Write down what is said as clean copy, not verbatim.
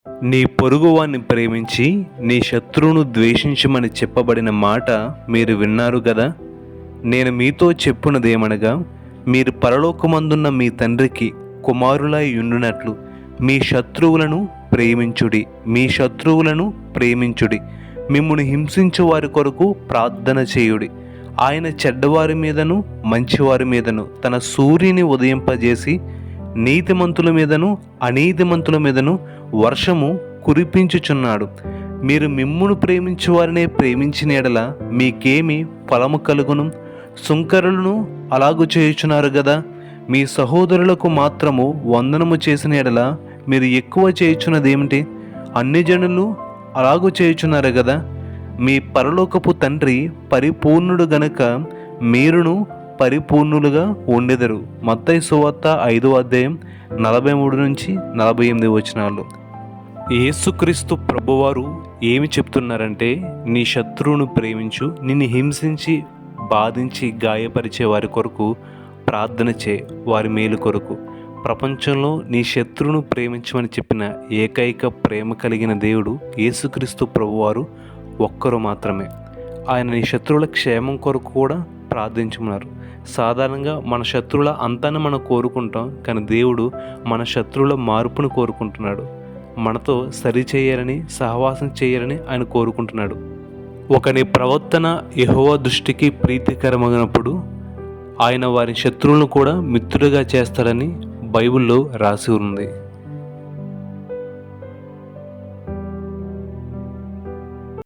నీ పొరుగువాన్ని ప్రేమించి నీ శత్రువును ద్వేషించమని చెప్పబడిన మాట మీరు విన్నారు కదా. నేను మీతో చెప్పున్నదేమనగా, మీరు పరలోకమందున్న మీ తండ్రికి కుమారులై ఉండునట్లు మీ శత్రువులను ప్రేమించుడి. మీ శత్రువులను ప్రేమించుడి. మిమ్మును హింసించు వారి కొరకు ప్రార్థన చేయుడి. ఆయన చెడ్డవారి మీదను మంచివారి మీదను తన సూర్యుని ఉదయింపజేసి నీతిమంతుల మీదను అనీతిమంతుల మీదను వర్షము కురిపించుచున్నాడు. మీరు మిమ్మును ప్రేమించు వారినే ప్రేమించిన ఎడల మీకేమి ఫలము కలుగును? సుంకరులను అలాగు చేయుచున్నారు కదా. మీ సహోదరులకు మాత్రము వందనము చేసిన ఎడల మీరు ఎక్కువ చేయుచున్నదేమిటి? అన్ని జనులు అలాగు చేయుచున్నారు కదా. మీ పరలోకపు తండ్రి పరిపూర్ణుడు గనుక మీరును పరిపూర్ణులుగా ఉండెదరు. మత్తయి సువార్త 5వ అధ్యాయం 43 నుంచి 48 వచనాలు. యేసుక్రీస్తు ప్రభువారు ఏమి చెప్తున్నారంటే, నీ శత్రువును ప్రేమించు, నిన్ను హింసించి బాధించి గాయపరిచే వారి కొరకు ప్రార్థన చే, వారి మేలు కొరకు. ప్రపంచంలో నీ శత్రువును ప్రేమించమని చెప్పిన ఏకైక ప్రేమ కలిగిన దేవుడు యేసుక్రీస్తు ప్రభువారు ఒక్కరు మాత్రమే. ఆయన నీ శత్రువుల క్షేమం కొరకు కూడా ప్రార్థించున్నారు. సాధారణంగా మన శత్రువుల అంతాన్ని మనం కోరుకుంటాం, కానీ దేవుడు మన శత్రువుల మార్పును కోరుకుంటున్నాడు. మనతో సరి చేయాలని, సహవాసం చేయాలని ఆయన కోరుకుంటున్నాడు. ఒకని ప్రవర్తన యెహోవా దృష్టికి ప్రీతికరమైనప్పుడు ఆయన వారి శత్రువులను కూడా మిత్రులుగా చేస్తాడని బైబిల్లో రాసి ఉంది.